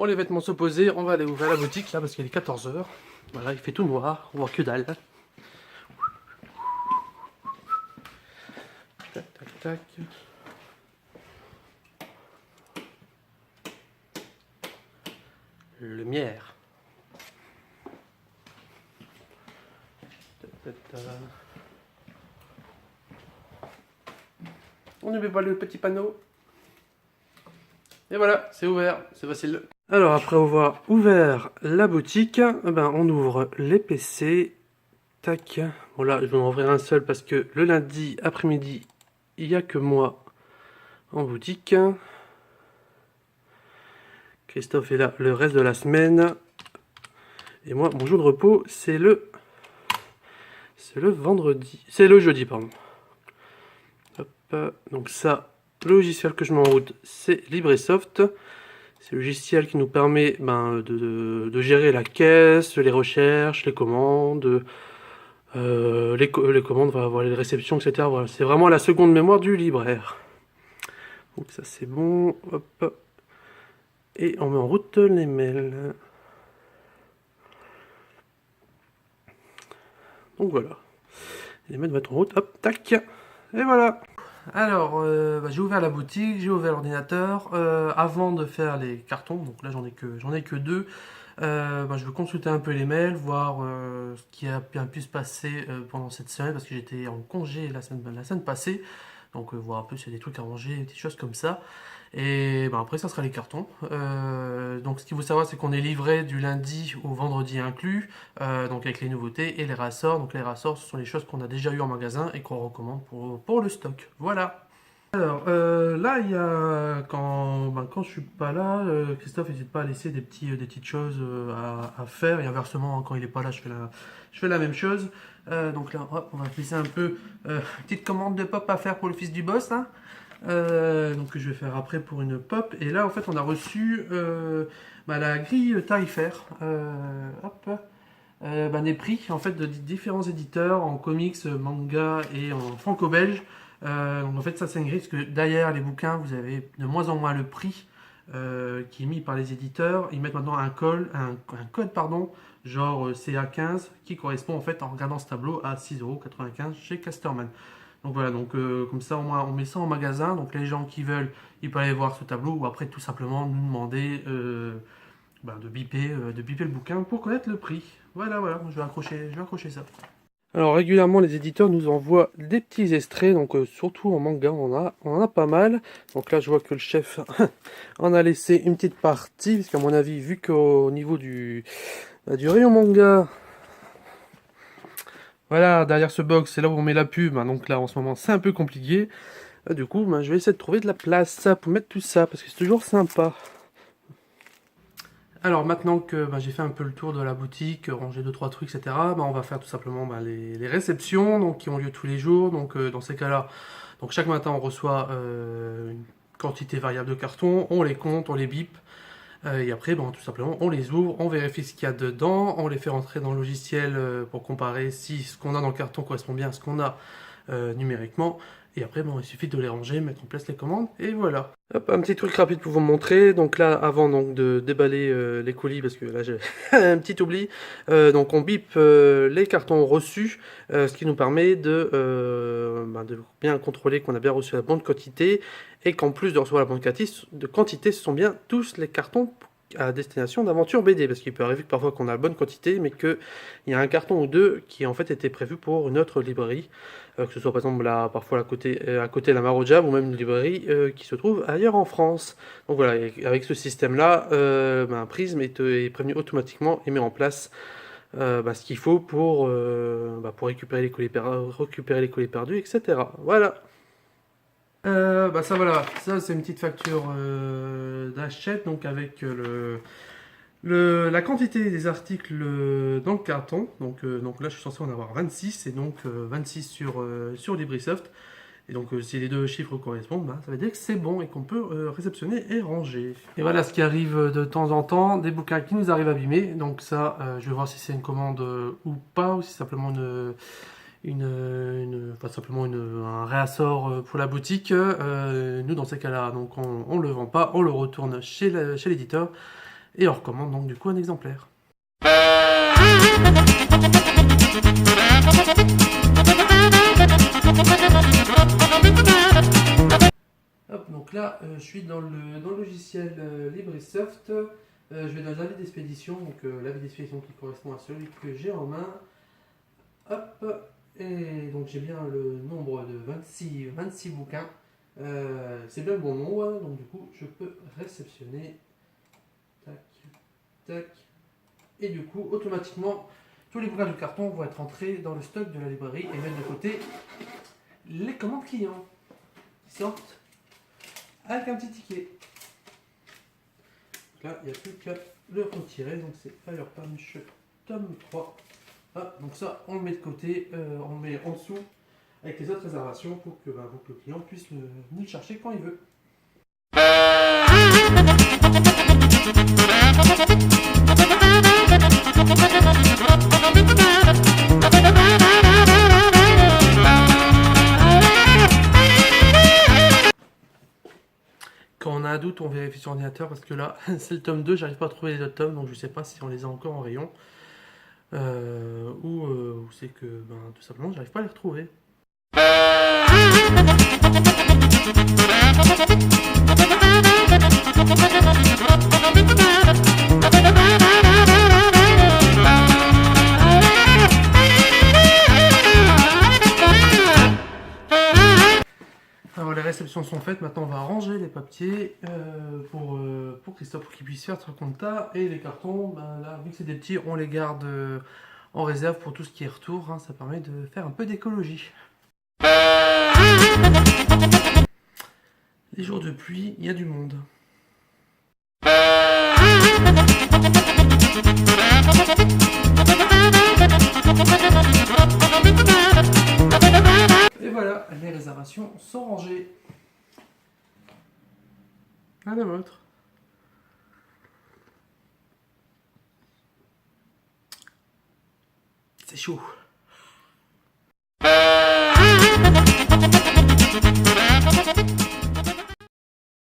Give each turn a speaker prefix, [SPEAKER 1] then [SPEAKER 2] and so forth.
[SPEAKER 1] les vêtements sont posés, on va aller ouvrir la boutique là parce qu'il est 14 h. Voilà, il fait tout noir, on voit que dalle. Tac, tac, tac. Lumière. On ne met pas le petit panneau. Et voilà, c'est ouvert, c'est facile. Alors après avoir ouvert la boutique, ben, on ouvre les PC. Tac. Bon là, je vais en ouvrir un seul parce que le lundi après-midi, il n'y a que moi en boutique. Christophe est là le reste de la semaine. Et moi, mon jour de repos, c'est le vendredi. C'est le jeudi, pardon. Hop. Donc ça, le logiciel que je mets en route, c'est LibreSoft. C'est le logiciel qui nous permet de gérer la caisse, les recherches, les commandes, les commandes, voilà, les réceptions, etc. Voilà, c'est vraiment la seconde mémoire du libraire. Donc ça c'est bon. Hop. Et on met en route les mails. Donc voilà. Les mails vont être en route. Hop, tac. Et voilà. Alors, j'ai ouvert la boutique, j'ai ouvert l'ordinateur. Avant de faire les cartons, donc là j'en ai que deux. Je vais consulter un peu les mails, voir ce qui a bien pu se passer pendant cette semaine, parce que j'étais en congé la semaine passée. Donc voir un peu s'il y a des trucs à ranger, des petites choses comme ça. Et après ça sera les cartons. Donc ce qu'il faut savoir, c'est qu'on est livré du lundi au vendredi inclus, donc avec les nouveautés et les rassorts. Donc les rassorts, ce sont les choses qu'on a déjà eu en magasin et qu'on recommande pour le stock. Voilà. Alors là, il y a quand je suis pas là, Christophe n'hésite pas à laisser des petites choses à faire, et inversement, quand il est pas là, je fais la même chose. Donc là, hop, on va laisser un peu petite commande de pop à faire pour le fils du boss, hein. Donc que je vais faire après pour une pop. Et là, en fait, on a reçu la grille tarifaire. Hop. Des prix en fait de différents éditeurs en comics, manga et en franco-belge. Donc en fait ça c'est une grille parce que derrière les bouquins vous avez de moins en moins le prix qui est mis par les éditeurs. Ils mettent maintenant un code pardon, genre CA15 qui correspond en fait en regardant ce tableau à 6,95 € chez Casterman. Donc voilà, donc comme ça au moins on met ça en magasin, donc les gens qui veulent ils peuvent aller voir ce tableau ou après tout simplement nous demander de biper le bouquin pour connaître le prix. Voilà, je vais accrocher ça. Alors régulièrement les éditeurs nous envoient des petits extraits, donc surtout en manga on en a pas mal. Donc là je vois que le chef en a laissé une petite partie, parce qu'à mon avis, vu qu'au niveau du rayon manga, voilà, derrière ce box c'est là où on met la pub, hein, donc là en ce moment c'est un peu compliqué. Du coup je vais essayer de trouver de la place pour mettre tout ça, parce que c'est toujours sympa. Alors maintenant que j'ai fait un peu le tour de la boutique, rangé 2-3 trucs, etc., on va faire tout simplement les réceptions donc, qui ont lieu tous les jours. Donc dans ces cas-là, donc chaque matin on reçoit une quantité variable de cartons, on les compte, on les bip, et après tout simplement on les ouvre, on vérifie ce qu'il y a dedans, on les fait rentrer dans le logiciel pour comparer si ce qu'on a dans le carton correspond bien à ce qu'on a numériquement. Et après, il suffit de les ranger, mettre en place les commandes, et voilà. Hop, un petit truc rapide pour vous montrer. Donc là, avant de déballer les colis, parce que là j'ai un petit oubli, donc on bip les cartons reçus, ce qui nous permet de bien contrôler qu'on a bien reçu la bonne quantité, et qu'en plus de recevoir la bonne quantité, ce sont bien tous les cartons à destination d'Aventure BD, parce qu'il peut arriver que parfois qu'on a la bonne quantité, mais qu'il y a un carton ou deux qui en fait était prévu pour une autre librairie, que ce soit par exemple là, parfois à côté la Maroja, ou même une librairie qui se trouve ailleurs en France. Donc voilà, avec ce système-là, Prism est prévenu automatiquement et met en place ce qu'il faut pour récupérer les colis perdus, etc. Voilà. Ça c'est une petite facture d'achat, donc avec la quantité des articles dans le carton. Donc là je suis censé en avoir 26, et donc 26 sur LibreSoft. Et donc si les deux chiffres correspondent, ça veut dire que c'est bon et qu'on peut réceptionner et ranger. Et voilà ce qui arrive de temps en temps, des bouquins qui nous arrivent abîmés. Donc ça, je vais voir si c'est une commande ou pas, ou si c'est simplement un réassort pour la boutique. Nous dans ces cas-là, donc on le vend pas, on le retourne chez l'éditeur. Et on recommande donc du coup un exemplaire. Hop, donc là, je suis dans le logiciel LibreSoft. Je vais dans l'avis d'expédition, donc l'avis d'expédition qui correspond à celui que j'ai en main. Hop, et donc j'ai bien le nombre de 26 bouquins. C'est bien le bon nombre, hein, donc du coup je peux réceptionner. Tac, tac. Et du coup, automatiquement, tous les bouquins de carton vont être entrés dans le stock de la librairie et mettre de côté les commandes clients qui sortent avec un petit ticket. Donc là, il n'y a plus qu'à le retirer. Donc c'est Fire Punch tome 3. Ah, donc ça, on le met de côté, on le met en dessous avec les autres réservations pour que le client puisse venir le chercher quand il veut. Quand on a un doute, on vérifie sur ordinateur parce que là, c'est le tome 2, j'arrive pas à trouver les autres tomes, donc je sais pas si on les a encore en rayon. Ou c'est que tout simplement j'arrive pas à les retrouver. Alors les réceptions sont faites, maintenant on va ranger les papiers pour Christophe pour qu'il puisse faire son compta. Et les cartons, là vu que c'est des petits, on les garde en réserve pour tout ce qui est retour, hein, ça permet de faire un peu d'écologie. Les jours de pluie, il y a du monde. Et voilà, les réservations sont rangées. À la vôtre. C'est chaud.